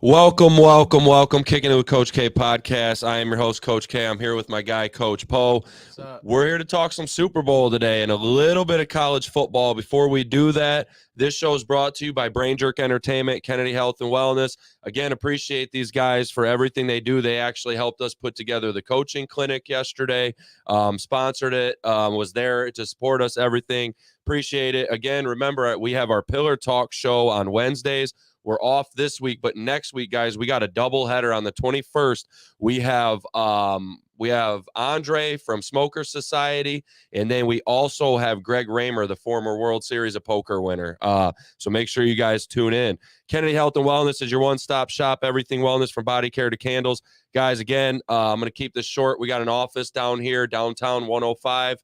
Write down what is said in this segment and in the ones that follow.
Welcome. Kicking it with Coach K podcast. I am your host, Coach K. I'm here with my guy, Coach Poe. What's up? We're here to talk some Super Bowl today and a little bit of college football. Before we do that, this show is brought to you by Brain Jerk Entertainment, Kennedy Health and Wellness. Again, appreciate these guys for everything they do. They actually helped us put together the coaching clinic yesterday, sponsored it, was there to support us, everything. Appreciate it. Again, remember, we have our Pillar Talk show on Wednesdays. We're off this week, but next week, guys, we got a doubleheader on the 21st. We have Andre from Smoker Society, and then we also have Greg Raymer, the former World Series of Poker winner. So make sure you guys tune in. Kennedy Health and Wellness is your one-stop shop, everything wellness from body care to candles. Guys, again, I'm going to keep this short. We got an office down here, downtown 105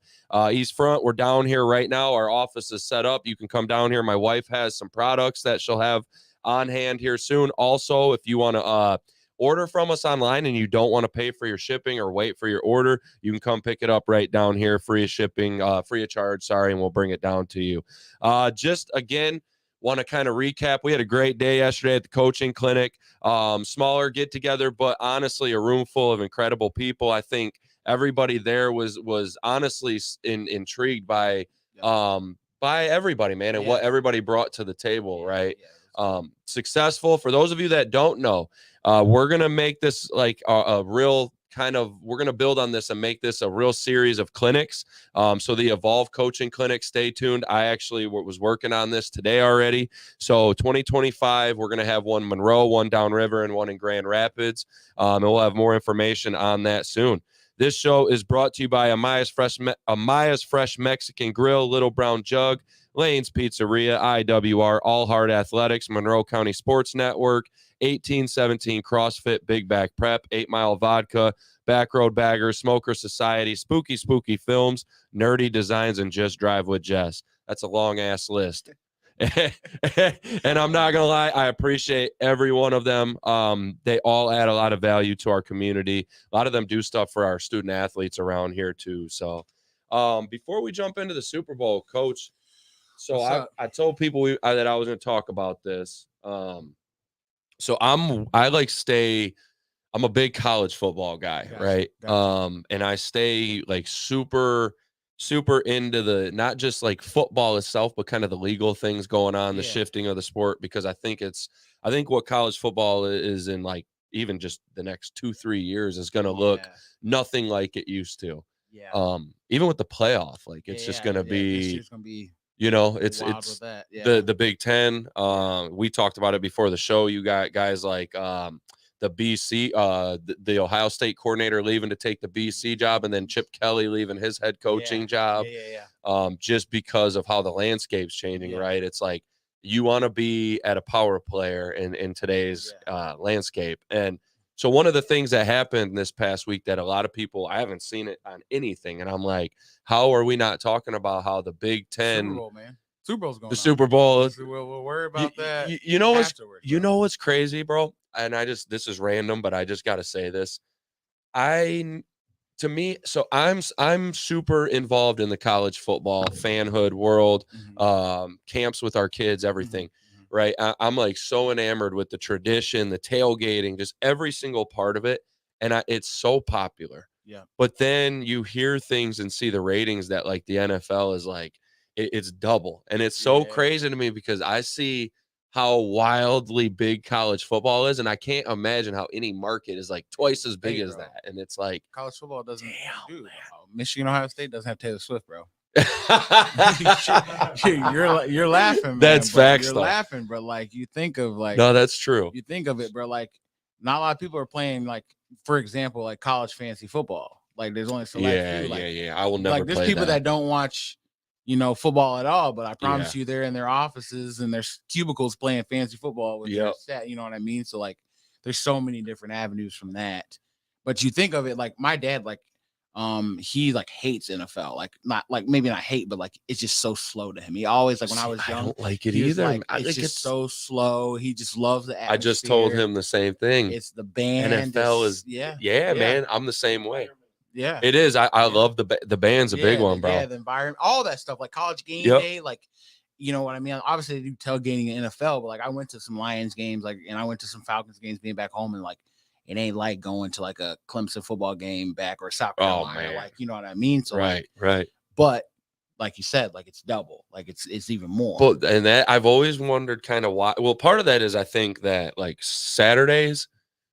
East Front. We're down here right now. Our office is set up. You can come down here. My wife has some products that she'll have on hand here soon. Also, if you want to order from us online and you don't want to pay for your shipping or wait for your order, you can come pick it up right down here, free of shipping, free of charge, and we'll bring it down to you. Just again, want to kind of recap. We had a great day yesterday at the coaching clinic. Smaller get together, but honestly, a room full of incredible people. I think everybody there was honestly intrigued by everybody, man, and what everybody brought to the table, right? Successful. For those of you that don't know, we're going to make this like a real kind of, we're going to build on this and make this a real series of clinics. So the Evolve Coaching Clinic, stay tuned. I actually was working on this today already. So 2025, we're going to have one Monroe, one downriver, and one in Grand Rapids. And we'll have more information on that soon. This show is brought to you by Amaya's Fresh Mexican Grill, Little Brown Jug, Lane's Pizzeria, IWR, All Hard Athletics, Monroe County Sports Network, 1817 CrossFit, Big Back Prep, 8 Mile Vodka, Backroad Baggers, Smoker Society, Spooky Films, Nerdy Designs, and Just Drive with Jess. That's a long-ass list. And I'm not going to lie, I appreciate every one of them. They all add a lot of value to our community. A lot of them do stuff for our student athletes around here too. So before we jump into the Super Bowl, Coach, so I told people that I was going to talk about this. So I'm a big college football guy, right? And I stay like super into the, not just like football itself, but kind of the legal things going on, the shifting of the sport, because I think what college football is in like even just the next 2-3 years is going to look nothing like it used to. Even with the playoff, like it's just going to be, it's the Big Ten. We talked about it before the show. You got guys like the BC, the Ohio State coordinator leaving to take the BC job, and then Chip Kelly leaving his head coaching job. Just because of how the landscape's changing, right? It's like you want to be at a power player in today's landscape. And so one of the things that happened this past week that a lot of people, I haven't seen it on anything, and I'm like, how are we not talking about how the Big Ten, Super Bowl, man. Super Bowl's going the Super Bowl? We'll worry about that. You know what's crazy, bro? And this is random, but I just got to say this. I'm super involved in the college football fanhood world, camps with our kids, everything. Right. I'm like so enamored with the tradition, the tailgating, just every single part of it. And it's so popular. But then you hear things and see the ratings that like the NFL is like, it's double. And it's so crazy to me because I see how wildly big college football is. And I can't imagine how any market is like twice as big as that. And it's like college football doesn't do. Michigan, Ohio State doesn't have Taylor Swift, bro. you're laughing, man. That's facts. You're laughing, bro. Like you think of like, no, that's true. You think of it, bro. Like not a lot of people are playing, like, for example, like college fantasy football. Like there's only select few. I will never. Like there's people that don't watch, football at all. But I promise you, they're in their offices and their cubicles playing fantasy football with their set. You know what I mean? So like, there's so many different avenues from that. But you think of it like my dad, like. He like hates NFL, like not like maybe not hate, but like it's just so slow to him. He always like when I was young, I don't like it either. Like, it's just so slow. He just loves the atmosphere. I just told him the same thing. It's the band. NFL is man. I'm the same way. Yeah, it is. I love the band's a big one, bro. Yeah, the environment, all that stuff, like college game day, like you know what I mean? Obviously, they do tailgating in NFL, but like I went to some Lions games, like, and I went to some Falcons games being back home, and like it ain't like going to like a Clemson football game back or South Carolina, like, you know what I mean? So right, right. But like you said, like it's double, like it's even more. But and that I've always wondered kind of why. Well, part of that is I think that like Saturdays,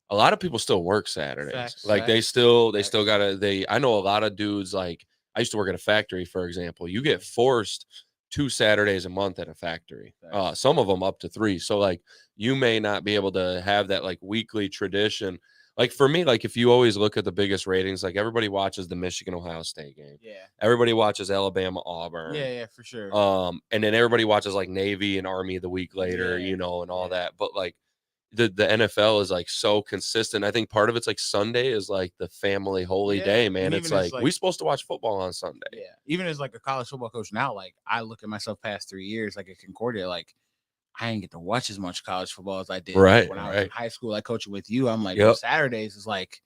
a lot of people still work Saturdays. Facts, Like they facts, still facts. gotta I know a lot of dudes, like I used to work at a factory, for example. You get forced 2 Saturdays a month at a factory. Facts. Some of them up to 3. So like you may not be able to have that like weekly tradition. Like for me, like if you always look at the biggest ratings, like everybody watches the Michigan Ohio State game. Yeah. Everybody watches Alabama Auburn. Yeah, for sure. And then everybody watches like Navy and Army the week later, Yeah, you know, and all that. But like the NFL is like so consistent. I think part of it's like Sunday is like the family holy day, man. and It's even as, like we supposed to watch football on Sunday. Yeah. Even as like a college football coach now, like I look at myself past 3 years, like at Concordia, like I didn't get to watch as much college football as I did Right, when I was in high school. Like coaching with you, I'm like Yep. Saturdays is like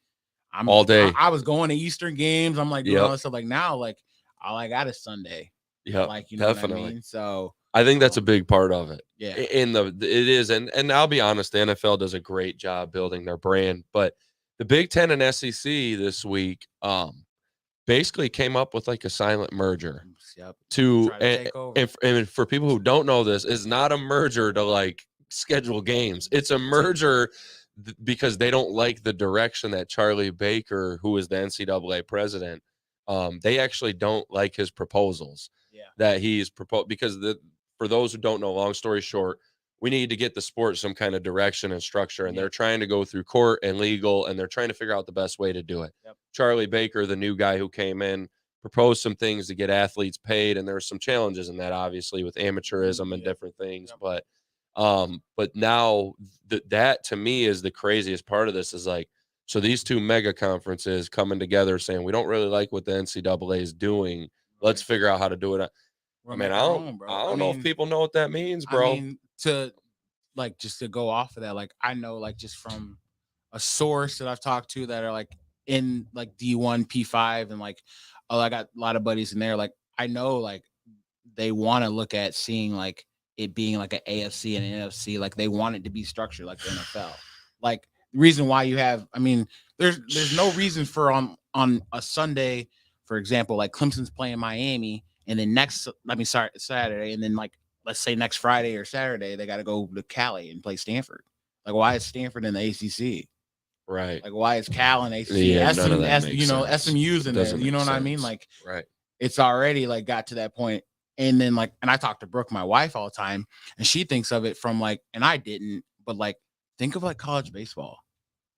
I'm all day. I was going to Eastern games. I'm like doing all this stuff. Like now, like all I got is Sunday. Yeah, like you know definitely. what I mean? So I think that's a big part of it. Yeah. It is, and I'll be honest, the NFL does a great job building their brand, but the Big Ten and SEC this week, basically came up with like a silent merger. Yep. To take over. And for people who don't know, this is not a merger to like schedule games. It's a merger because they don't like the direction that Charlie Baker, who is the NCAA president, they actually don't like his proposals. That he's proposed, because for those who don't know, long story short, we need to get the sport some kind of direction and structure, and they're trying to go through court and legal, and they're trying to figure out the best way to do it. Charlie Baker, the new guy who came in, proposed some things to get athletes paid, and there's some challenges in that, obviously, with amateurism and different things. But now that to me is the craziest part of this, is like, so these two mega conferences coming together saying, we don't really like what the NCAA is doing. Let's figure out how to do it. I mean, I don't know if people know what that means, bro. I mean, to like, just to go off of that, like I know, like just from a source that I've talked to that are like in like D1, P5, and like, oh, I got a lot of buddies in there. Like I know, like they want to look at seeing like it being like an AFC and an NFC. Like they want it to be structured like the NFL. Like the reason why you have, I mean, there's no reason for on a Sunday, for example, like Clemson's playing Miami, and then Saturday, and then like let's say next Friday or Saturday they got to go to Cali and play Stanford. Like why is Stanford in the ACC? Right. Like why is Cal in ACC? Yeah, SMU's in there. You know what I mean? Like it's already like got to that point. And then like, and I talk to Brooke, my wife, all the time, and she thinks of it from like, and I didn't, but like think of like college baseball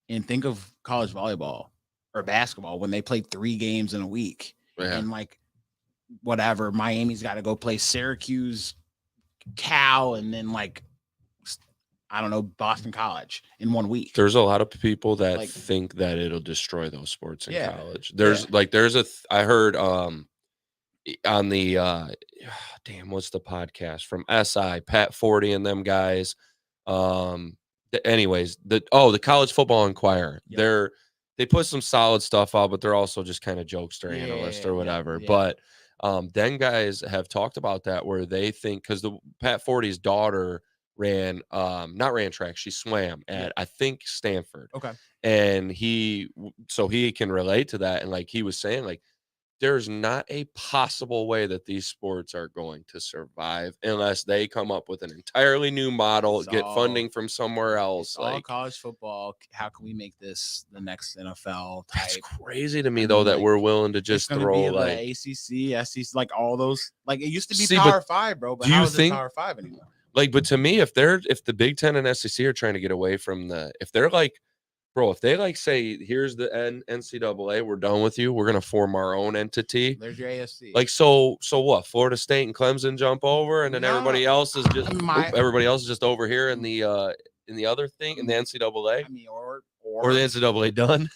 and think of college volleyball or basketball when they play 3 games in a week. And like whatever, Miami's got to go play Syracuse, Cal, and then like I don't know, Boston College in 1 week. There's a lot of people that think that it'll destroy those sports in college. I heard on the what's the podcast from SI, Pat 40 and them guys. Anyways, the College Football Inquirer. They put some solid stuff out, but they're also just kind of jokester analysts or whatever. But then guys have talked about that, where they think, because the Pat 40's daughter not ran track, she swam at I think Stanford. Okay. And he can relate to that, and like he was saying, like there's not a possible way that these sports are going to survive unless they come up with an entirely new model, get funding from somewhere else. Like all college football. How can we make this the next NFL type? It's crazy to me though that we're willing to just throw like ACC, SEC, like all those. Like it used to be Power 5, bro. But do you think Power 5 anymore? Like, but to me, if the Big Ten and SEC are trying to get away from if they're like, bro, if they like say, here's the NCAA, we're done with you, we're gonna form our own entity. There's your AFC. Like, so what? Florida State and Clemson jump over, and then everybody else is just over here in the other thing in the NCAA. I mean, or the NCAA done.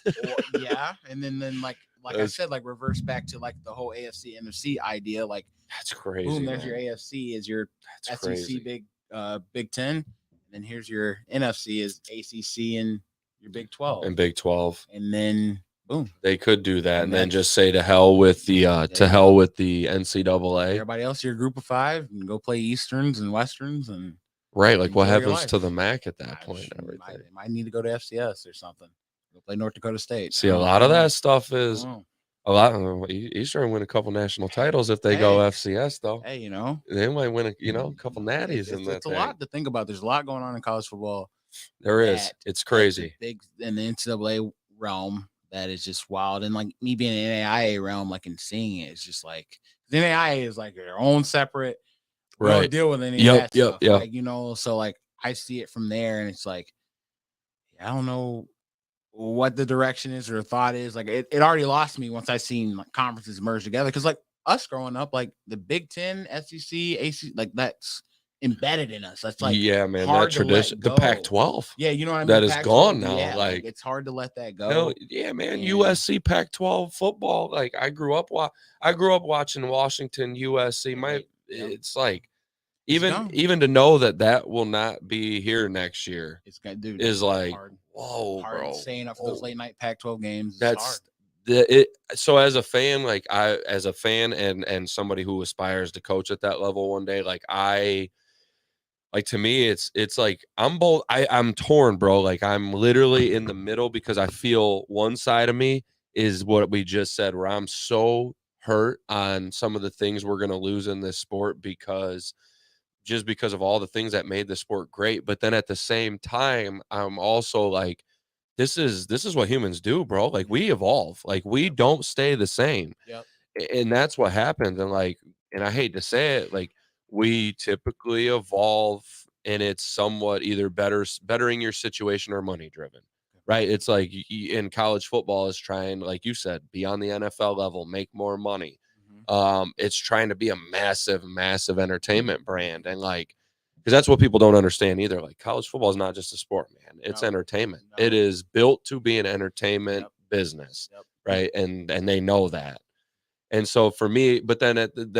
And then like I said, like reverse back to like the whole AFC NFC idea. Like that's crazy. Boom, there's your AFC is your SEC Big Ten, and then here's your NFC is ACC and your Big 12 and Big 12, and then Boom. They could do that and then that's- just say to hell with the NCAA. Everybody else, your group of 5, and go play Easterns and Westerns and Right, like what enjoy your happens to life. the MAC at that I point? sh- And might, everything. they might need to go to FCS or something. Go play North Dakota State. See, a lot of that stuff is Oh, a lot. Eastern win a couple national titles if they go Hey. FCS though. hey, you know, They might win a couple natties in that it's a thing. lot to think about. There's a lot going on in college football. There is. that- It's that's crazy. big in the NCAA realm. That is just wild. And like me being in the NAIA realm, like and seeing it, it's just like the NAIA is like their own separate. We don't Right. deal with any Yep, of that yep, stuff. yep. Like, you know, so like I see it from there, and it's like I don't know what the direction is or thought is. Like it already lost me once I seen like conferences merge together. Cause like us growing up, like the Big Ten, SEC, AC, like that's embedded in us. That's like yeah, man. That hard to let tradition, the go. Pac-12. Yeah, you know what I mean. That is Pac-12, gone now. yeah, Like it's hard to let that go. hell, yeah, man. And- USC Pac-12 football. Like I grew up watching Washington USC. Right. It's like It's gone. even to know that will not be here next year It's got dude is it's like hard. whoa, Hard bro. staying up for those late night Pac-12 games. It's That's hard. so as a fan, like as a fan and somebody who aspires to coach at that level one day, like to me it's like I'm torn, bro. Like I'm literally in the middle because I feel one side of me is what we just said, where I'm so hurt on some of the things we're gonna lose in this sport because of all the things that made the sport great. But then at the same time, I'm also like, this is what humans do, bro. Like we evolve, like we don't stay the same. Yep. And that's what happens. And I hate to say it, like we typically evolve and it's somewhat either bettering your situation or money driven. Right. It's like in college football is trying, like you said, be on the NFL level, make more money. It's trying to be a massive entertainment brand. And like, because that's what people don't understand either. Like college football is not just a sport, man. It's entertainment. No. It is built to be an entertainment business. Right. And they know that. And so for me, but then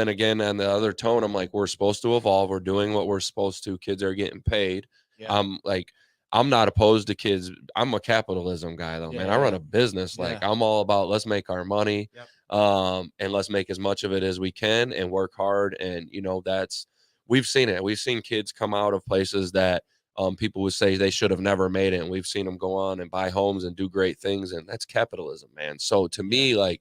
again, on the other tone, I'm like, we're supposed to evolve. We're doing what we're supposed to. Kids are getting paid. I'm not opposed to kids. I'm a capitalism guy though, man. I run a business. Like I'm all about let's make our money. And let's make as much of it as we can and work hard. And we've seen it. We've seen kids come out of places that people would say they should have never made it. And we've seen them go on and buy homes and do great things. And that's capitalism, man. So to me, like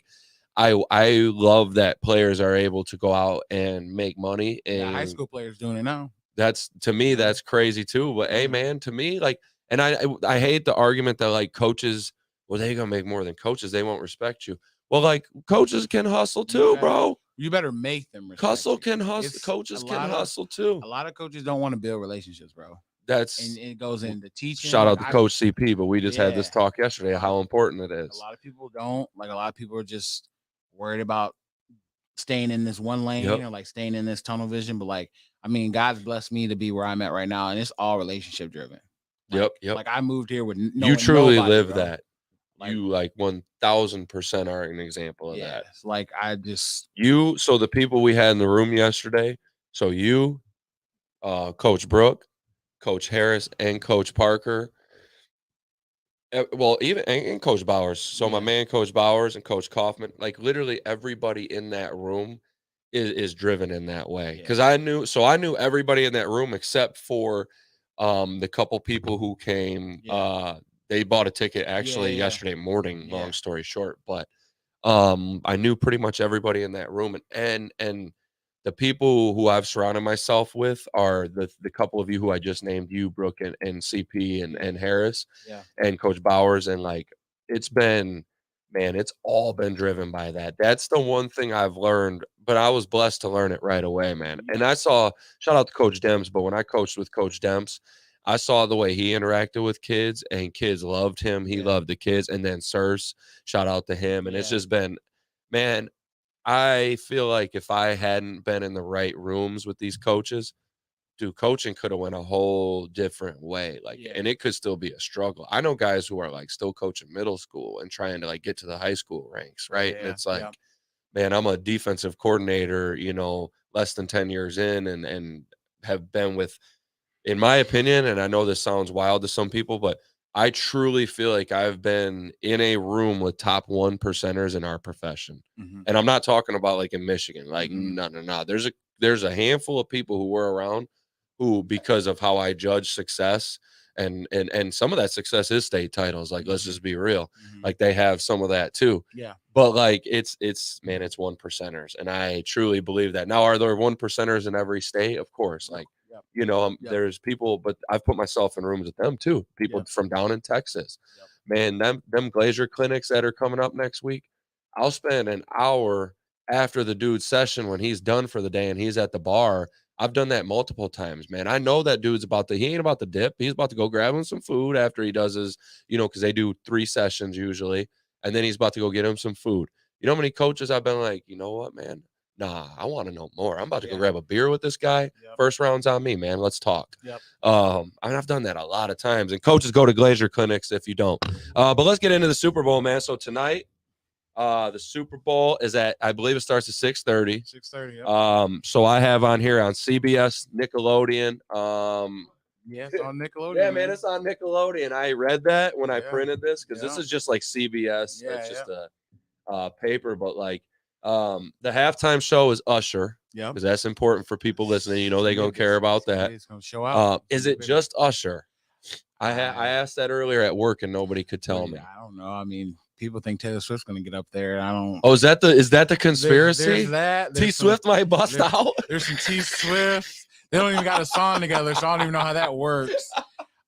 I love that players are able to go out and make money. And high school players doing it now. That's to me, that's crazy too. But hey, man, to me, like, and I hate the argument that like coaches, well, they gonna make more than coaches. They won't respect you. Well, like coaches can hustle too, bro. You better make them respect Hustle you. can hustle. Coaches can hustle too. A lot of coaches don't want to build relationships, bro. That's and it goes into teaching. Shout out to Coach CP, but we just had this talk yesterday how important it is. A lot of people don't. Like a lot of people are just worried about staying in this one lane or like staying in this tunnel vision. But like, I mean, God's blessed me to be where I'm at right now, and it's all relationship driven. Yep. Like I moved here with you truly live bro. that. Like, you like 1000% are an example of that. Like I just so the people we had in the room yesterday. So you, Coach Brooke, Coach Harris, and Coach Parker. Well, even and Coach Bowers. So my man, Coach Bowers, and Coach Kaufman, like literally everybody in that room is driven in that way. Because I knew everybody in that room except for the couple people who came. They bought a ticket actually yesterday morning. Long story short, but I knew pretty much everybody in that room, and the people who I've surrounded myself with are the couple of you who I just named, you, Brooke, and CP and Harris, and Coach Bowers. And like, it's been, man, it's all been driven by that. That's the one thing I've learned, but I was blessed to learn it right away, man. And I saw, shout out to Coach Demps, but when I coached with Coach Demps, I saw the way he interacted with kids, and kids loved him. He loved the kids. And then Sirs, shout out to him. And it's just been, man, I feel like if I hadn't been in the right rooms with these coaches, dude, coaching could have went a whole different way. Like, and it could still be a struggle. I know guys who are like still coaching middle school and trying to like get to the high school ranks, right? And it's like, man, I'm a defensive coordinator, less than 10 years in, and have been with, in my opinion, and I know this sounds wild to some people, but I truly feel like I've been in a room with top 1%ers in our profession. And I'm not talking about like in Michigan. Like, no. There's a handful of people who were around who, because of how I judge success, and some of that success is state titles. Like, let's just be real. Like, they have some of that too. Yeah. But like, it's 1%ers. And I truly believe that. Now, are there 1%ers in every state? Of course. Like, there's people, but I've put myself in rooms with them too. People from down in Texas, man, them Glazier clinics that are coming up next week. I'll spend an hour after the dude's session when he's done for the day and he's at the bar. I've done that multiple times, man. I know that dude's he ain't about the dip. He's about to go grab him some food after he does his, because they do 3 sessions usually. And then he's about to go get him some food. You know how many coaches I've been like, you know what, man? Nah, I want to know more. I'm about to go grab a beer with this guy. First round's on me, man. Let's talk. I've done that a lot of times. And coaches go to Glazier clinics if you don't. But let's get into the Super Bowl, man. So tonight, the Super Bowl is I believe it starts at 6:30. 6:30. So I have on here on CBS, Nickelodeon. It's on Nickelodeon. Yeah, man, it's on Nickelodeon. I read that when I printed this because this is just like CBS. It's just a paper, but like the halftime show is Usher. Yeah, because that's important for people listening. They're gonna care about that. It's gonna show out. Is it just Usher? I asked that earlier at work and nobody could tell me. I don't know. I mean, people think Taylor Swift's going to get up there. I don't. Oh, is that the conspiracy? There's that. T Swift might bust out. There's some T Swift. They don't even got a song together, so I don't even know how that works.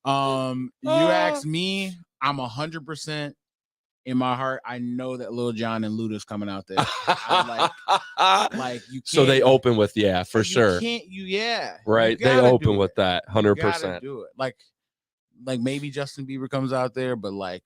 You ask me, I'm 100% in my heart. I know that Lil Jon and Luda's coming out there. Like you can't. So they open with for sure. Right. They open with that 100%. Do it. Like maybe Justin Bieber comes out there, but like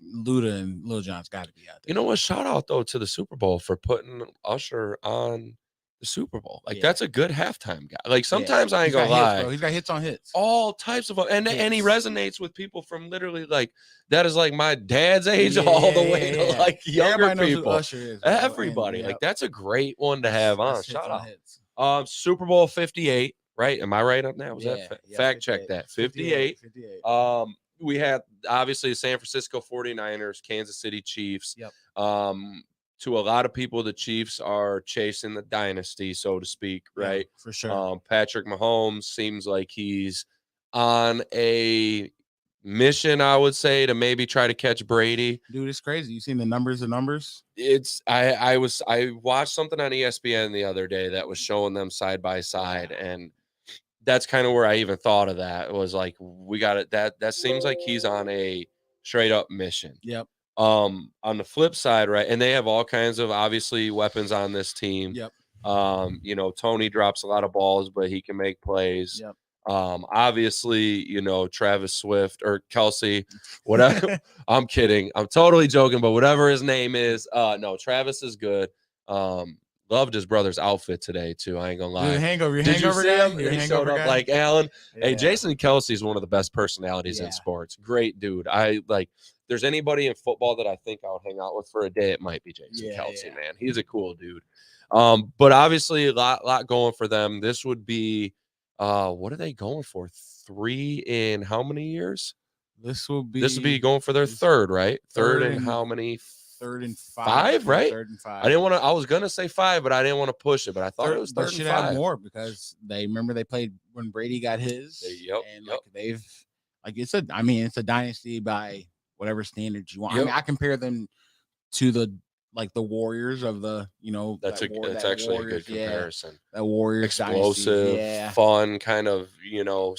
Luda and Lil Jon's got to be out there. You know what? Shout out though to the Super Bowl for putting Usher on the Super Bowl. Like that's a good halftime guy. Like sometimes I ain't gonna lie, he's got hits on hits, all types of, and he resonates with people from literally like that is like my dad's age all the way to like younger Everybody people. Knows who Usher is, everybody, like that's a great one to have on. Shout out. Super Bowl 58. Right? Am I right up now? Was that fact check that? 58. We had obviously the San Francisco 49ers, Kansas City Chiefs. To a lot of people, the Chiefs are chasing the dynasty, so to speak, right? For sure. Patrick Mahomes seems like he's on a mission, I would say, to maybe try to catch Brady. Dude, it's crazy. You seen the numbers? It's I watched something on ESPN the other day that was showing them side by side, and that's kind of where I even thought of that. It was like, we got it. That seems like he's on a straight up mission. On the flip side, right, and they have all kinds of obviously weapons on this team. Tony drops a lot of balls, but he can make plays. Obviously, Travis Swift or Kelsey, whatever. I'm kidding. I'm totally joking, but whatever his name is, no, Travis is good. Loved his brother's outfit today too. I ain't gonna lie. Your hangover guy? He showed up like Alan. Hey, Jason Kelsey is one of the best personalities in sports. Great dude. I like. There's anybody in football that I think I would hang out with for a day, it might be Jason Kelsey, man. He's a cool dude. But obviously a lot going for them. This would be what are they going for? 3 in how many years? This would be going for their third, right? Third in how many? 3rd and 5, right? 3rd and 5. I was gonna say 5, but I didn't want to push it. But I thought it was 3rd and 5. Should have more because they played when Brady got his. They've it's a dynasty by whatever standards you want. I mean, I compare them to the Warriors of the, that's actually a good comparison. That Warriors explosive, dynasty, fun kind of,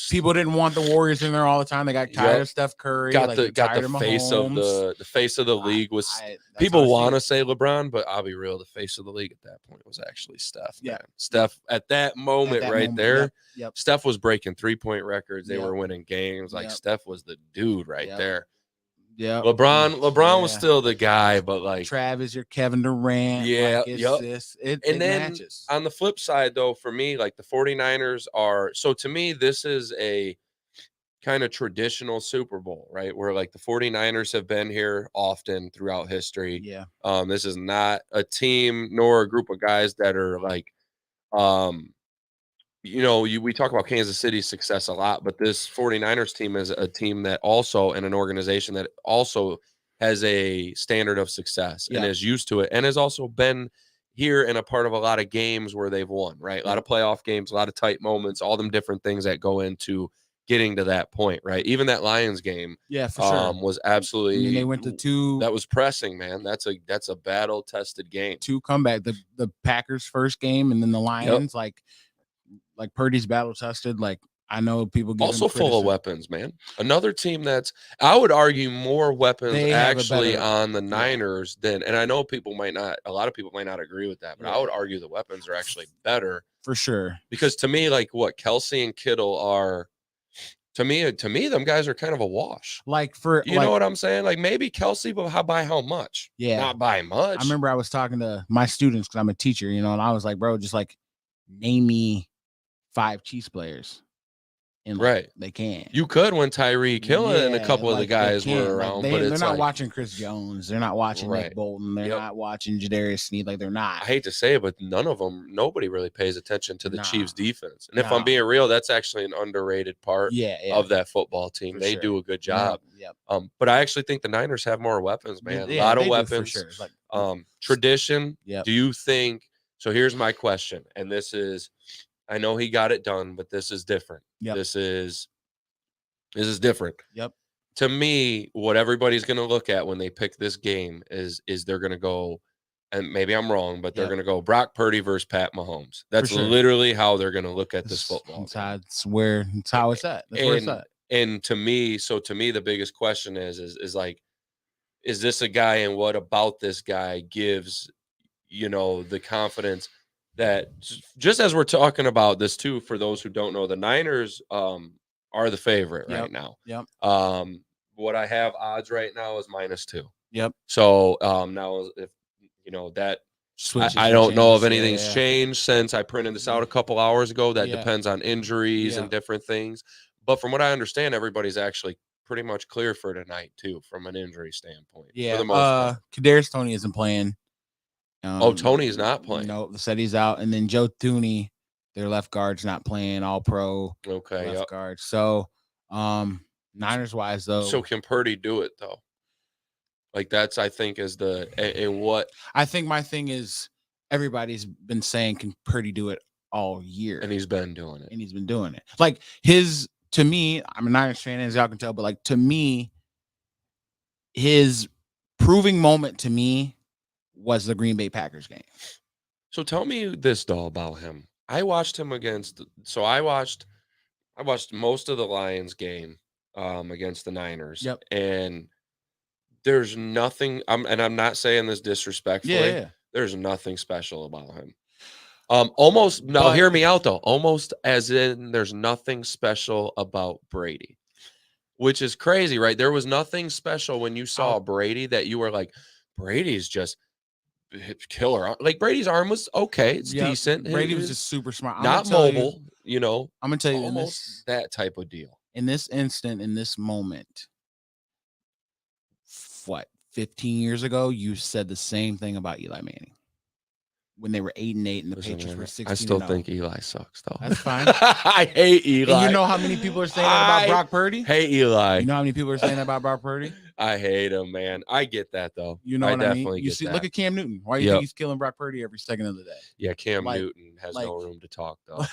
people didn't want the Warriors in there all the time. They got tired of Steph Curry. Got the face of the face of the league was people want to say LeBron, but I'll be real, the face of the league at that point was actually Steph. Man. Steph at that moment there. Steph was breaking 3-point records. They were winning games. Like Steph was the dude there. Yeah, LeBron was still the guy, but like Travis, your Kevin Durant. It matches. On the flip side, though, for me, like the 49ers are, so to me, this is a kind of traditional Super Bowl, right? Where like the 49ers have been here often throughout history. This is not a team nor a group of guys that are like we talk about Kansas City's success a lot, but this 49ers team is a team that also, and an organization that also has a standard of success and is used to it, and has also been here and a part of a lot of games where they've won, right? A lot of playoff games, a lot of tight moments, all them different things that go into getting to that point, right? Even that Lions game, for sure, was absolutely. I mean, they went to 2. That was pressing, man. That's a battle tested game. 2 comeback. The Packers first game, and then the Lions. Like Purdy's battle tested. Like, I know people give also full of weapons, man. Another team that's, I would argue, more weapons actually on the Niners than, and I know a lot of people might not agree with that, but I would argue the weapons are actually better for sure. Because to me, like what Kelsey and Kittle are, to me, them guys are kind of a wash. Like you know what I'm saying? Like maybe Kelsey, but by how much? Yeah, not by much. I remember I was talking to my students because I'm a teacher, and I was like, bro, just like name me 5 Chiefs players. And they can. You could when Tyreek Hill and a couple of the guys were around, but they're not watching Chris Jones. They're not watching Nick Bolton. They're not watching Jadarius Sneed. Like, they're not. I hate to say it, but nobody really pays attention to the Chiefs defense. And if I'm being real, that's actually an underrated part of that football team. They do a good job. But I actually think the Niners have more weapons, man. A lot of weapons. For sure. Like, tradition. Do you think? So here's my question, and this is, I know he got it done, but this is different. This is different. To me, what everybody's going to look at when they pick this game is they're going to go, and maybe I'm wrong, but they're going to go Brock Purdy versus Pat Mahomes. That's literally how they're going to look at this football. That's how it's at. That's where it's at. And to me, the biggest question is like, is this a guy, and what about this guy gives, the confidence that, just as we're talking about this too, for those who don't know, the Niners are the favorite right now. What I have odds right now is -2. So now, if that, I don't know if anything's changed since I printed this out a couple hours ago. That depends on injuries and different things. But from what I understand, everybody's actually pretty much clear for tonight too, from an injury standpoint. For the most part. Kadarius Toney isn't playing. Tony is not playing. No, said he's out. And then Joe Thuney, their left guard's not playing. All pro. Okay. Left guard. So, Niners wise though. So can Purdy do it though? Like, that's, I think, is what I think my thing is, everybody's been saying, can Purdy do it all year? And he's been doing it. Like, to me, I'm a Niners fan, as y'all can tell, but like, to me, his proving moment to me was the Green Bay Packers game. So tell me this though about him. I watched him I watched most of the Lions game against the Niners. And there's nothing, I'm not saying this disrespectfully. There's nothing special about him. Almost, now hear me out though. Almost as in there's nothing special about Brady, which is crazy, right? There was nothing special when you saw Brady that you were like, Brady's just killer. Like, Brady's arm was okay. It's decent. Brady was just super smart. Not mobile, I'm gonna tell you, almost that type of deal. In this instant, in this moment, 15 years ago, you said the same thing about Eli Manning when they were 8-8 and the Patriots were 16. I still think Eli sucks though. That's fine. I hate Eli. And you know how many people are saying that about Brock Purdy? Hate Eli. You know how many people are saying that about Brock Purdy? I hate him, man. I get that though. You know what I mean? You see, look at Cam Newton. Why do you think he's killing Brock Purdy every second of the day? Yeah, Cam Newton has no room to talk though.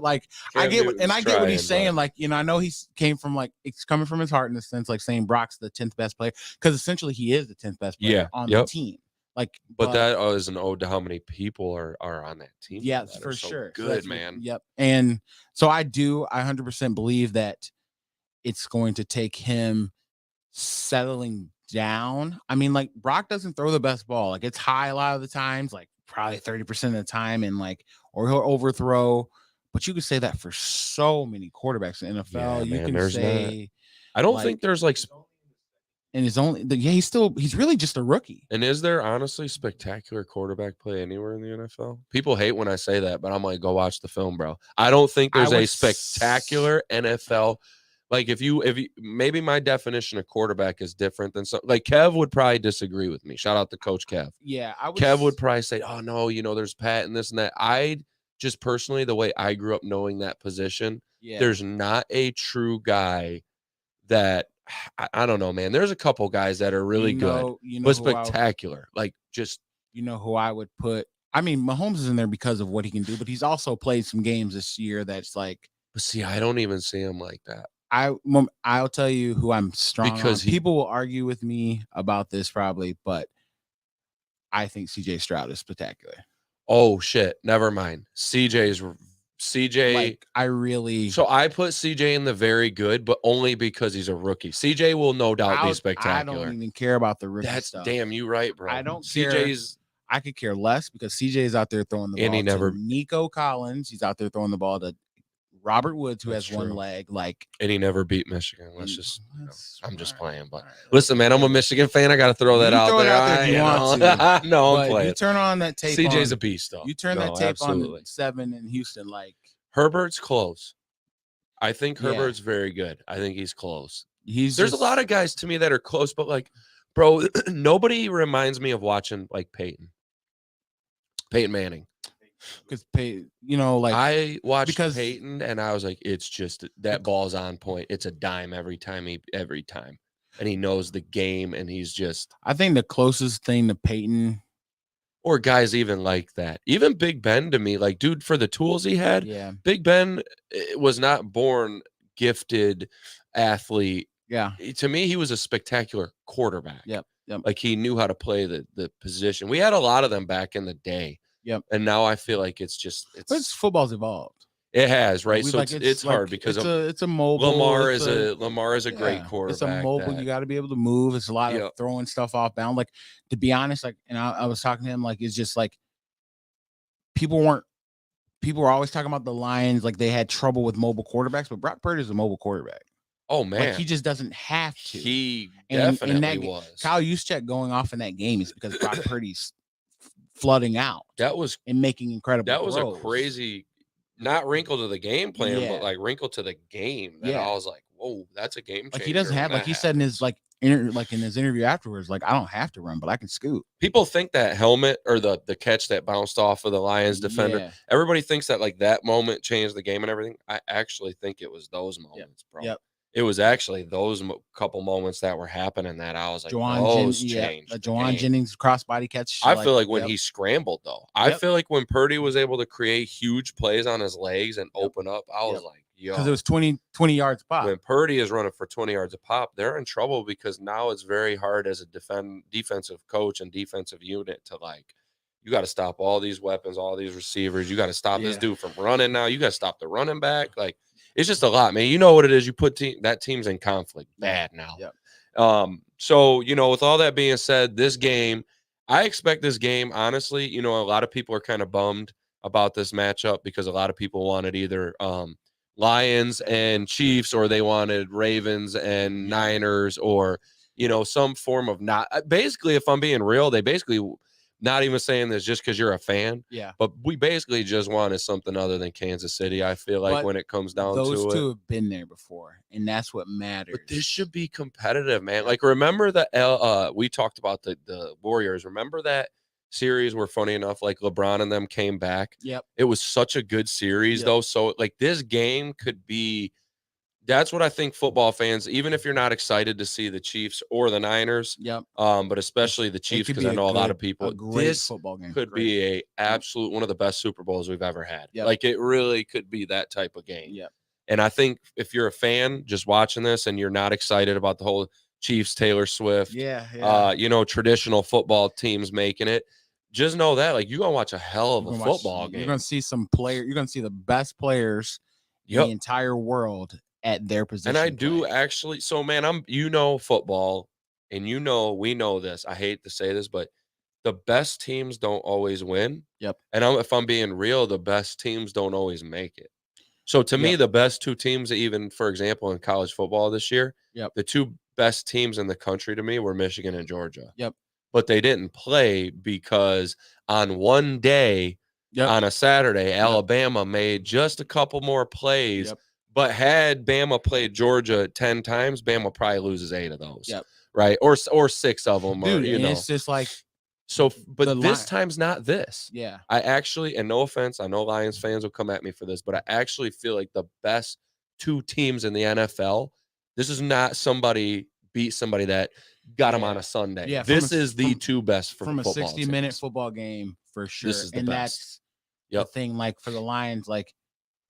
Like, I get what he's saying. Like, I know he's it's coming from his heart in the sense, like saying Brock's the 10th best player, because essentially he is the 10th best player on the team. Like, but that is an ode to how many people are on that team. Yeah, for sure. Good, man. And so I 100% believe that it's going to take him settling down. I mean, like, Brock doesn't throw the best ball. Like, it's high a lot of the times, like probably 30% of the time, and or he'll overthrow. But you could say that for so many quarterbacks in the NFL. Yeah, you can say, I don't think there's and he's really just a rookie. And is there honestly spectacular quarterback play anywhere in the NFL? People hate when I say that, but I'm like, go watch the film, bro. I don't think there's a spectacular NFL. Like, if you maybe my definition of quarterback is different than like Kev would probably disagree with me. Shout out to Coach Kev. Yeah, Kev would probably say, oh no, there's Pat and this and that. just personally, the way I grew up knowing that position, Yeah. there's not a true guy that I don't know, man. There's a couple guys that are really good, but spectacular. Like just who I would put. I mean, Mahomes is in there because of what he can do, but he's also played some games this year that's like. But see, I don't even see him like that. I'll tell you who I'm strong because on. People will argue with me about this probably, but I think CJ Stroud is spectacular. Oh shit! Never mind. CJ. Like, I really. So I put CJ in the very good, but only because he's a rookie. CJ will no doubt be spectacular. I don't even care about the rookie stuff. Damn, you right, bro. I don't CJ's. I could care less because CJ is out there throwing the ball. And he never. Nico Collins, he's out there throwing the ball to Robert Woods, who has one leg. Like, and he never beat Michigan. I'm just playing, but listen, man, I'm a Michigan fan. I got to throw that out there. You want to. No, I'm playing. You turn on that tape. CJ's a beast, though. You turn that tape on 7 in Houston. Like, Herbert's close. I think Herbert's very good. I think he's close. There's a lot of guys to me that are close, but like, bro, nobody reminds me of watching like Peyton Manning. Because like I watched Peyton and I was like, it's just that ball's on point. It's a dime every time, and he knows the game, and he's just. I think the closest thing to Peyton, or guys even like that, even Big Ben to me, like, dude, for the tools he had, Big Ben was not born gifted athlete. Yeah, to me, he was a spectacular quarterback. Yep. Like he knew how to play the position. We had a lot of them back in the day. Yep. And now I feel like it's football's evolved. It has, right? So it's hard because it's a mobile. Lamar is a great quarterback. It's a mobile. You got to be able to move. It's a lot of throwing stuff off bound. Like, to be honest, like, and I was talking to him, like, it's just like people were always talking about the Lions, like they had trouble with mobile quarterbacks, but Brock Purdy is a mobile quarterback. Oh man, like, he just doesn't have to. He definitely was. Kyle Juszczyk going off in that game is because Brock Purdy's flooding out. And making incredible. That was throws. A crazy, not wrinkle to the game plan, but like wrinkle to the game. That I was like, whoa, that's a game changer. Like, he doesn't have, like he said in his in his interview afterwards, like, I don't have to run, but I can scoot. People think that helmet or the catch that bounced off of the Lions defender, everybody thinks that like that moment changed the game and everything. I actually think it was those moments, bro. Yep. It was actually those couple moments that were happening that I was like, changed. The Juwan Jennings crossbody catch. I feel like when he scrambled, though, I feel like when Purdy was able to create huge plays on his legs and open up, I was like, yo. Because it was 20 yards a pop. When Purdy is running for 20 yards a pop, they're in trouble because now it's very hard as a defensive coach and defensive unit to, like, you got to stop all these weapons, all these receivers. You got to stop this dude from running now. You got to stop the running back. Like, it's just a lot, man. You know what it is. You put that team's in conflict bad now. Yep. So, with all that being said, this game, I expect this game, honestly, a lot of people are kind of bummed about this matchup because a lot of people wanted either Lions and Chiefs, or they wanted Ravens and Niners, or, some form of not. Basically, if I'm being real, they basically not even saying this just because you're a fan. Yeah. But we basically just wanted something other than Kansas City, I feel like, when it comes down to it. Those two have been there before, and that's what matters. But this should be competitive, man. Like, remember that we talked about the Warriors. Remember that series where, funny enough, like LeBron and them came back? Yep. It was such a good series, though. So, like, this game could be – that's what I think football fans, even if you're not excited to see the Chiefs or the Niners, but especially the Chiefs, because I know a lot of people, this football game could be a absolute one of the best Super Bowls we've ever had. Yep. Like, it really could be that type of game. Yep. And I think if you're a fan just watching this and you're not excited about the whole Chiefs, Taylor Swift, traditional football teams making it, just know that, like, you're going to watch a hell of a football game. You're going to see you're going to see the best players in the entire world at their position. And I do actually. So, man, football, and we know this. I hate to say this, but the best teams don't always win. Yep. And if I'm being real, the best teams don't always make it. So to me, the best two teams, even for example, in college football this year, the two best teams in the country to me were Michigan and Georgia. Yep. But they didn't play because on one day, on a Saturday, Alabama made just a couple more plays. Yep. But had Bama played Georgia 10 times, Bama probably loses 8 of those. Yep. Right? Or 6 of them. Dude, it's just like So, but The this Lion- time's not this. Yeah. I actually, and no offense, I know Lions fans will come at me for this, but I actually feel like the best two teams in the NFL, this is not somebody beat somebody that got them on Yeah. a Sunday. Yeah, This is the two best from a football 60-minute teams. football game for sure. This is the and best. That's Yep. the thing. Like for the Lions, like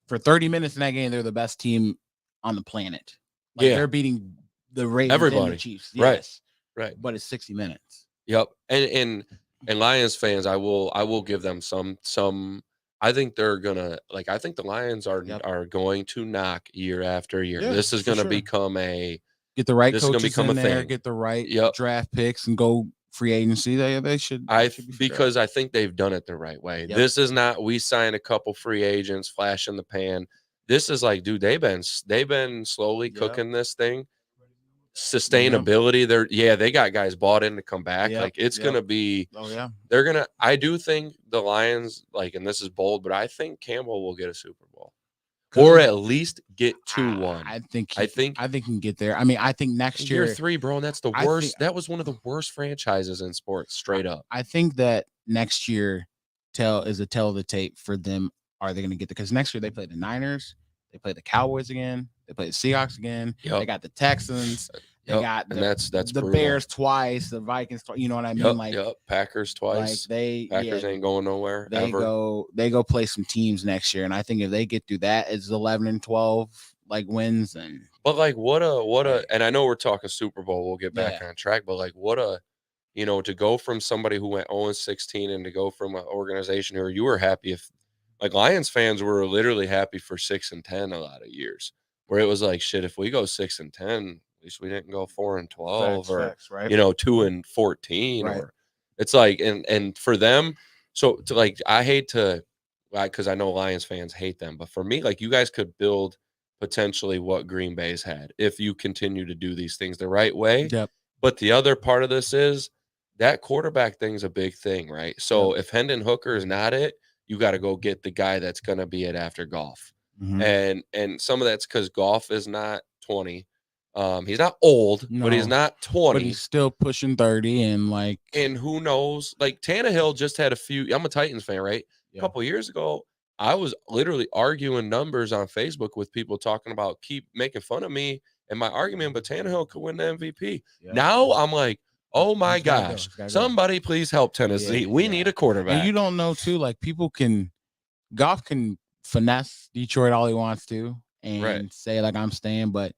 for 30 minutes in that game, they're the best team on the planet. Like Yeah. they're beating the Ravens and Everybody. the Chiefs. Right. Yes. Right. But it's 60 minutes. Yep. And Lions fans, I will give them some. I think they're gonna like. I think the Lions are going to knock year after year. Yeah, This is for gonna sure. become a Get the right this is gonna coaches become in a there, thing. get the right Yep. draft picks, and go free agency. They should. They should be because I think they've done it the right way. Yep. This is not we sign a couple free agents, flash in the pan. This is like, dude, they've been slowly cooking this thing. Sustainability, they got guys bought in to come back. Like it's gonna be. Oh yeah, they're gonna. I do think the Lions, like, and this is bold, but I think Campbell will get a Super Bowl, or at least get 2-1. I think he can get there. I mean, I think next year, year 3, bro, and that's the worst. That was one of the worst franchises in sports, straight up. I think that next year is a tell of the tape for them. Are they going to get there? Because next year they play the Niners, they play the Cowboys again, they play the Seahawks again, they got the Texans, they got that's the brutal. Bears twice, the Vikings twice. You know what I mean? Packers twice. Like Packers ain't going nowhere. They go play some teams next year, and I think if they get through that, it's 11-12 like wins. And but like what a and I know we're talking Super Bowl. We'll get back on track, but like what a. To go from somebody who went 0-16 and to go from an organization where you were happy if, like, Lions fans were literally happy for 6-10 a lot of years, where it was like, shit, if we go 6-10, at least we didn't go 4-12 or right? 2-14, right. Or it's like, and for them, so to like, I hate to, because I know Lions fans hate them, but for me, like, you guys could build potentially what Green Bay's had if you continue to do these things the right way. Yep. But the other part of this is that quarterback thing's a big thing, right? So if Hendon Hooker is not it, you got to go get the guy that's going to be it after Goff. Mm-hmm. And some of that's because Goff is not 20. He's not old, but he's not 20. But he's still pushing 30, and who knows? Like Tannehill just had a few. I'm a Titans fan, right? A couple years ago, I was literally arguing numbers on Facebook with people talking about keep making fun of me and my argument, but Tannehill could win the MVP. Now I'm like, oh my gosh, somebody please help Tennessee. We need a quarterback. And you don't know too, like Goff can finesse Detroit all he wants to and say like I'm staying, but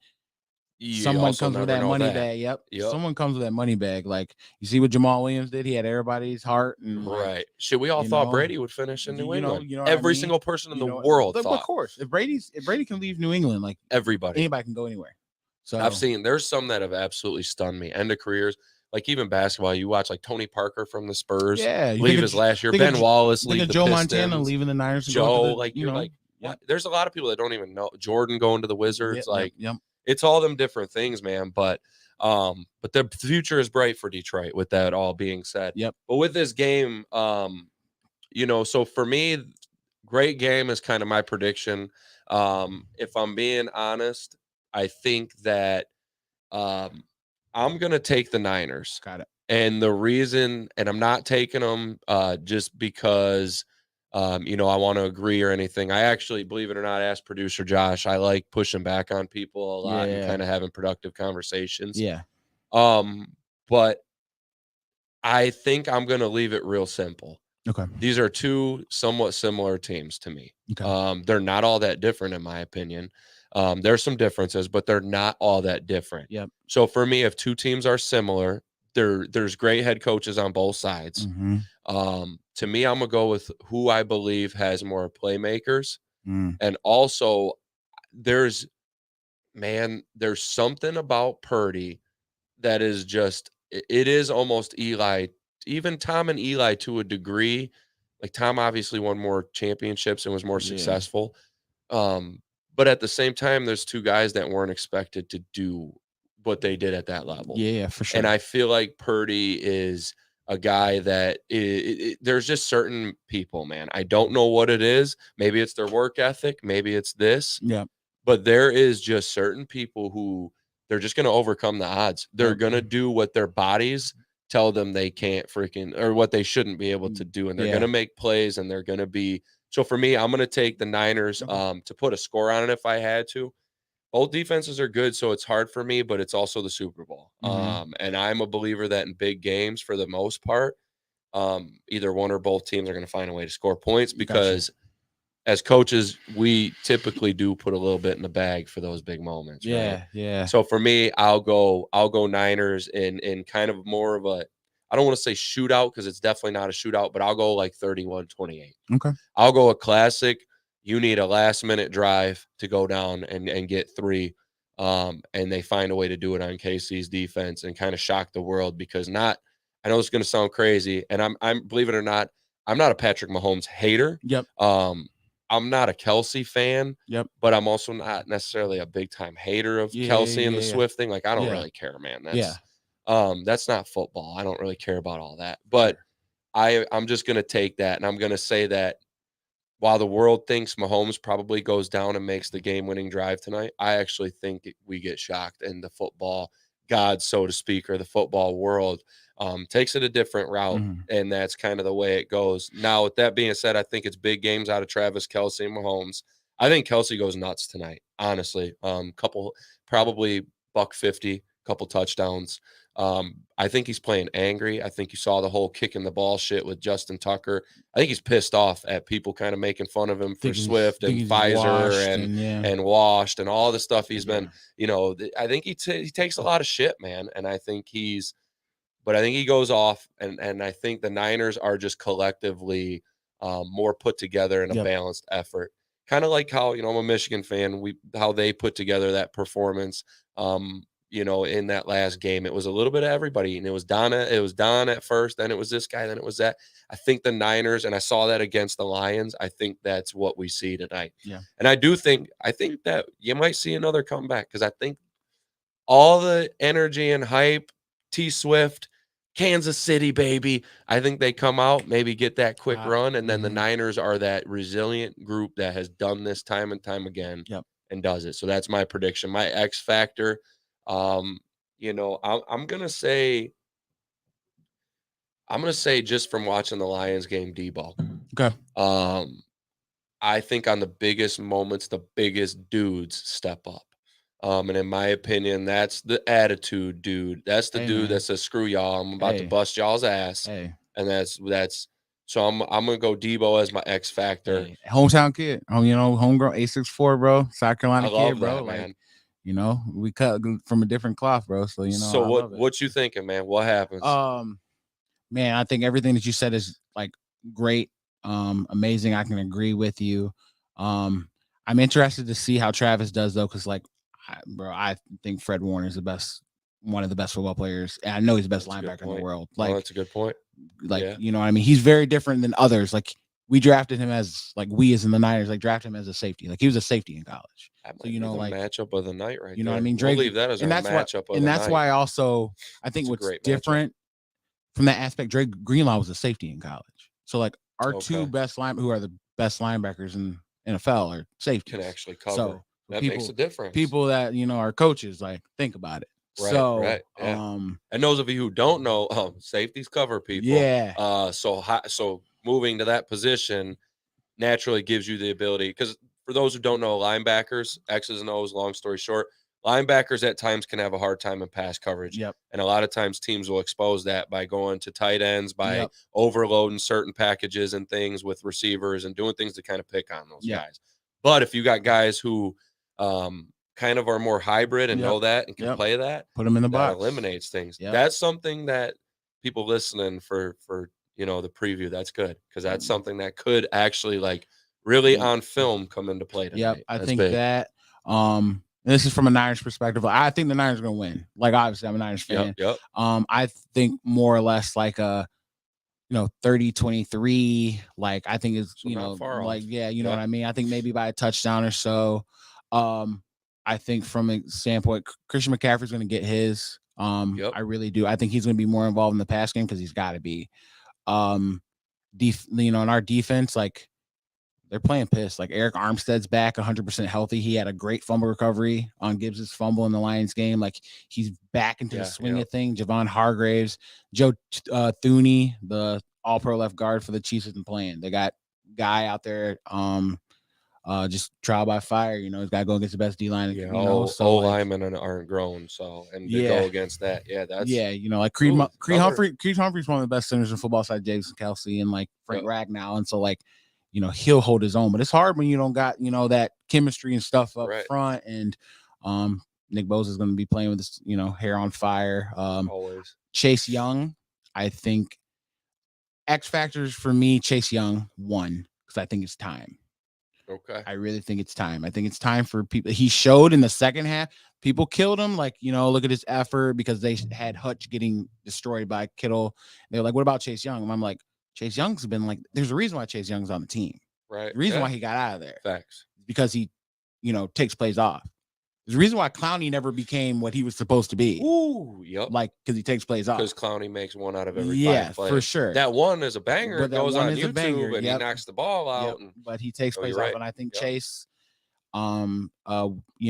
someone comes with that money bag. Yep. Someone comes with that money bag. Like you see what Jamal Williams did. He had everybody's heart and Shit, we all thought Brady would finish in New England. Every single person in the world thought. Of course, if Brady can leave New England, like anybody can go anywhere. So I've seen there's some that have absolutely stunned me. End of careers. Like even basketball, you watch like Tony Parker from the Spurs leave his last year. Ben Wallace leave the Joe Pistons. Montana leaving the Niners. Joe, you're like, what? There's a lot of people that don't even know. Jordan going to the Wizards. It's all them different things, man. But the future is bright for Detroit with that all being said. Yep. But with this game, so for me, great game is kind of my prediction. If I'm being honest, I think that I'm going to take the Niners. Got it. And the reason, and I'm not taking them just because, I want to agree or anything. I actually, believe it or not, asked producer Josh, I like pushing back on people a lot and kind of having productive conversations. Yeah. But I think I'm going to leave it real simple. Okay. These are two somewhat similar teams to me. Okay. They're not all that different, in my opinion. There's some differences, but they're not all that different. Yep. So for me, if two teams are similar, there's great head coaches on both sides. Mm-hmm. To me, I'm gonna go with who I believe has more playmakers, and also there's something about Purdy that is just it is almost Eli. Even Tom and Eli to a degree. Like Tom obviously won more championships and was more successful. But at the same time, there's two guys that weren't expected to do what they did at that level. Yeah, for sure. And I feel like Purdy is a guy that there's just certain people, man. I don't know what it is. Maybe it's their work ethic. Maybe it's this. Yeah. But there is just certain people who they're just going to overcome the odds. They're going to do what their bodies tell them they can't freaking, or what they shouldn't be able to do, and they're going to make plays, and they're going to be. So for me, I'm going to take the Niners to put a score on it if I had to. Both defenses are good, so it's hard for me, but it's also the Super Bowl. And I'm a believer that in big games, for the most part, either one or both teams are going to find a way to score points, because as coaches, we typically do put a little bit in the bag for those big moments. Yeah, right? yeah. So for me, I'll go Niners in kind of more of a, I don't want to say shootout, because it's definitely not a shootout, but I'll go like 31-28. Okay. I'll go a classic. You need a last minute drive to go down and get 3. And they find a way to do it on KC's defense and kind of shock the world, because I know it's going to sound crazy, and I'm believe it or not, I'm not a Patrick Mahomes hater. Yep. I'm not a Kelsey fan. Yep. But I'm also not necessarily a big time hater of Kelsey and the Swift thing. Like, I don't really care, man. That's not football. I don't really care about all that. But I'm just going to take that, and I'm going to say that while the world thinks Mahomes probably goes down and makes the game-winning drive tonight, I actually think we get shocked, and the football god, so to speak, or the football world takes it a different route, and that's kind of the way it goes. Now, with that being said, I think it's big games out of Travis Kelce and Mahomes. I think Kelce goes nuts tonight, honestly. Couple, probably $150, couple touchdowns. I think he's playing angry. I think you saw the whole kicking the ball shit with Justin Tucker. I think he's pissed off at people kind of making fun of him for Swift and Pfizer and washed and all the stuff he's been, I think he takes a lot of shit, man. And I think but I think he goes off, and I think the Niners are just collectively more put together in a balanced effort. Kind of like how, I'm a Michigan fan, how they put together that performance. In that last game, it was a little bit of everybody, and it was Don at first, then it was this guy, then it was that. I think the Niners, and I saw that against the Lions, I think that's what we see tonight. Yeah. And I think that you might see another comeback, because I think all the energy and hype, T Swift, Kansas City, baby, I think they come out, maybe get that quick run, and then the Niners are that resilient group that has done this time and time again and does it. So that's my prediction. My X factor, I'm gonna say just from watching the Lions game, Debo. Okay. I think on the biggest moments, the biggest dudes step up. And in my opinion, that's the attitude dude. That's the dude that says, screw y'all, I'm about to bust y'all's ass. And that's so I'm gonna go Debo as my X factor. Hometown kid. Homegrown, 8'6", bro. South Carolina kid, bro. That, man. We cut from a different cloth, bro. So So what you thinking, man? What happens? Man, I think everything that you said is like great, amazing. I can agree with you. I'm interested to see how Travis does, though, because I think Fred Warner is one of the best football players. And I know he's the best linebacker in the world. That's a good point. You know what I mean? He's very different than others. Like, we drafted him as, we as in the Niners, drafted him as a safety. Like, he was a safety in college. So, matchup of the night, right? You know what I mean? Drake, we'll leave that as our matchup of the night. And that's why also, I think what's different from that aspect, Drake Greenlaw was a safety in college. So, our two best who are the best linebackers in NFL are safeties. Can actually cover. So, that makes a difference. People that, are coaches, think about it. Right. Yeah. And those of you who don't know, safeties cover people. Yeah. So moving to that position naturally gives you the ability, because for those who don't know, linebackers, X's and O's, long story short, linebackers at times can have a hard time in pass coverage. Yep. And a lot of times teams will expose that by going to tight ends, by overloading certain packages and things with receivers and doing things to kind of pick on those guys. But if you got guys who kind of are more hybrid and know that and can play that, put them in the box, eliminates things. That's something that people listening for the preview, that's good, because that's something that could actually really on film come into play tonight. I think big. That this is from a Niners perspective. I think the Niners are going to win. Obviously, I'm a Niners fan. I think more or less a 30-23. I think it's far off. what I mean. I think maybe by a touchdown or so. I think from a standpoint, Christian McCaffrey's going to get his. I really do. I think he's going to be more involved in the pass game, because he's got to be. In our defense, they're playing pissed. Like Eric Armstead's back 100% healthy. He had a great fumble recovery on Gibbs's fumble in the Lions game. Like he's back into the swing of thing. Javon Hargraves, Joe Thuney, the all-pro left guard for the Chiefs, isn't playing. They got guy out there just trial by fire. You know, he's got to go against the best D-line. Yeah, you know, so linemen aren't grown, so and to go against that, that's you know, like Creed Humphrey's one of the best centers in football side Jason Kelsey and like Frank Ragnow, and so like, you know, he'll hold his own, but it's hard when you don't got, you know, that chemistry and stuff up front. And Nick Bosa is going to be playing with this, you know, hair on fire. Always. Chase Young, I think X factors for me, Chase Young won because I think it's time. Okay. I really think it's time. I think it's time for people. He showed in the second half. People killed him. Like, you know, look at his effort because they had Hutch getting destroyed by Kittle. They were like, what about Chase Young? And I'm like, Chase Young's been like, there's a reason why Chase Young's on the team. Right. The reason why he got out of there. Facts. Because he, you know, takes plays off. There's a reason why Clowney never became what he was supposed to be. Ooh, yep. Like, because he takes plays off. Because Clowney makes one out of every 5 plays. For sure. That one is a banger. It goes on YouTube, and he knocks the ball out. But he takes plays off, and I think Chase, you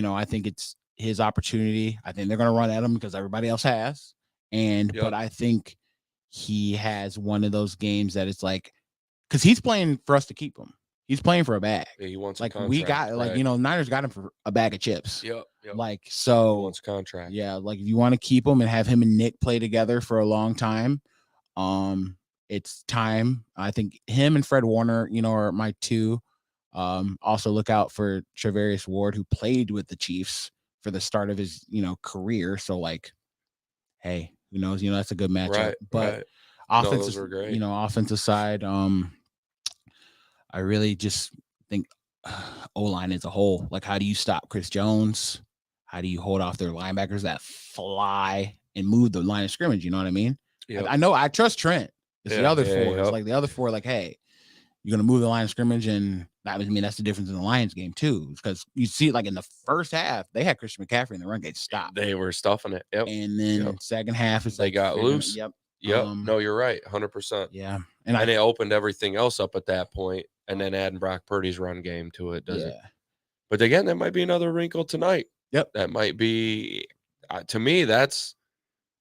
know, I think it's his opportunity. I think they're going to run at him because everybody else has. But I think he has one of those games that it's like, because he's playing for us to keep him. He's playing for a bag. Yeah, he wants like a contract, we got like you know, Niners got him for a bag of chips. Yep. Like so he wants a contract. Yeah, like if you want to keep him and have him and Nick play together for a long time, it's time. I think him and Fred Warner, you know, are my two. Also look out for Travarius Ward, who played with the Chiefs for the start of his, you know, career. So like, hey, who knows? You know, that's a good matchup. Right, but offensive, you know, offensive side, I really just think O-line as a whole. Like, how do you stop Chris Jones? How do you hold off their linebackers that fly and move the line of scrimmage? You know what I mean? Yep. I know I trust Trent. It's the other four. It's like the other four, like, hey, you're going to move the line of scrimmage. And that would mean that's the difference in the Lions game, too. Because you see, like, in the first half, they had Christian McCaffrey in the run game stopped. They were stuffing it. Yep. And then second half, it's they got loose. Yep. No, you're right. 100%. Yeah. And it opened everything else up at that point. And then adding Brock Purdy's run game to it doesn't. But again, that might be another wrinkle tonight. Yep. That might be, to me, that's,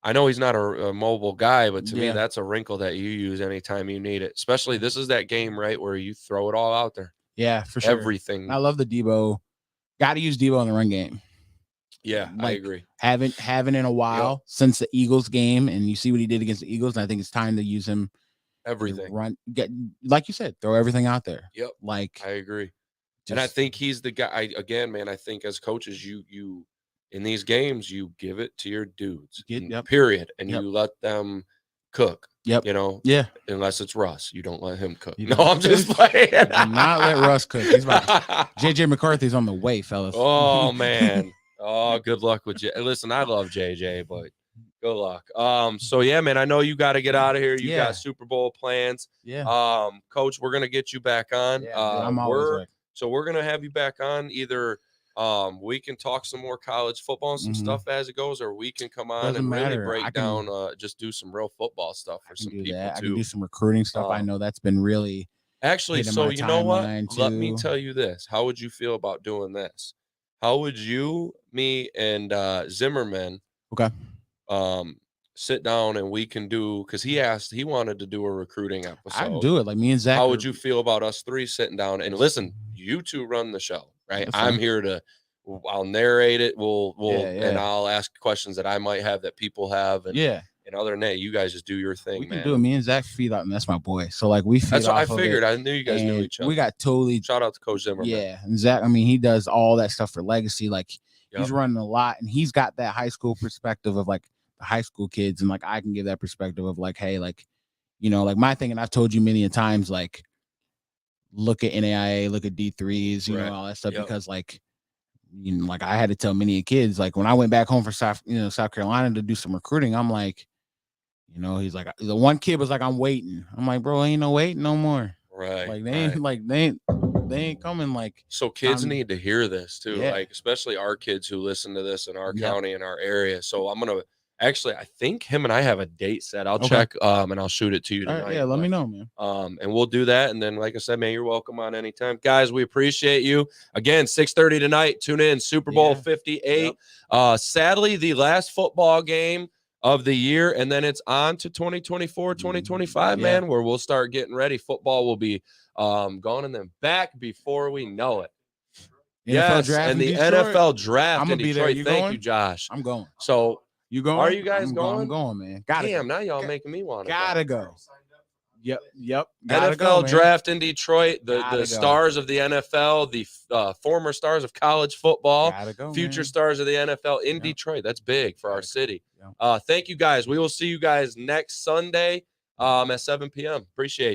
I know he's not a mobile guy, but to me, that's a wrinkle that you use anytime you need it. Especially this is that game, right, where you throw it all out there. Yeah, for sure. Everything. I love the Debo. Got to use Debo in the run game. Yeah, like, I agree. Haven't in a while since the Eagles game, and you see what he did against the Eagles. And I think it's time to use him. Everything. Run, get, like you said, throw everything out there. Yep. Like, I agree. And I think he's the guy. Again, man, I think as coaches, you in these games, you give it to your dudes. Period. And you let them cook. Yep. You know. Yeah. Unless it's Russ, you don't let him cook. No, I'm just playing. Do not let Russ cook. He's about JJ McCarthy's on the way, fellas. Oh man. Oh, good luck with JJ. Listen, I love JJ, but good luck. So yeah, man, I know you got to get out of here. You got Super Bowl plans. Yeah. Coach, we're gonna get you back on. Yeah, I'm always ready. So we're gonna have you back on. Either we can talk some more college football and some stuff as it goes, or we can come on and really break down, just do some real football stuff for some people too. I can do some recruiting stuff. I know that's been really actually. So you know what? Let me tell you this. How would you feel about doing this? How would you, me, and Zimmerman, sit down and we can do, because he wanted to do a recruiting episode. I can do it. Like me and Zach. How would you feel about us three sitting down and listen? You two run the show, right? I'm here to. I'll narrate it. And I'll ask questions that I might have that people have. And, and other than that, you guys just do your thing. We can do it. Me and Zach feed out, and that's my boy. So like we feed. That's what I figured. I knew you guys knew each other. We got totally. Shout out to Coach Zimmerman. Yeah, and Zach. I mean, he does all that stuff for Legacy. Like he's running a lot, and he's got that high school perspective of like the high school kids, and like I can give that perspective of like, hey, like, you know, like my thing, and I've told you many a times, like, look at NAIA, look at D3s, you know, all that stuff, because like, you know, like I had to tell many kids, like when I went back home for South Carolina to do some recruiting, I'm like, you know, he's like, the one kid was like, I'm waiting. I'm like, bro, ain't no waiting no more. Right. Like they ain't like they ain't coming. Like, so kids need to hear this too, like especially our kids who listen to this in our county and our area. So I'm gonna Actually, I think him and I have a date set. I'll Okay. check and I'll shoot it to you All tonight. right, yeah, let me know, man. And we'll do that. And then, like I said, man, you're welcome on anytime. Guys, we appreciate you. Again, 6:30 tonight. Tune in. Super Bowl 58. Yep. Sadly, the last football game of the year, and then it's on to 2024, 2025, man, where we'll start getting ready. Football will be gone and then back before we know it. Yes, and the NFL draft I'm in gonna be Detroit. there. You Thank going? you, Josh. I'm going. So you going? Are you guys going? I'm going, man. Damn, now y'all making me want to go. Yep. NFL draft in Detroit. The go. stars of the NFL, the former stars of college football, future stars of the NFL in Detroit. That's big for our city. Thank you guys. We will see you guys next Sunday at 7 p.m. Appreciate you.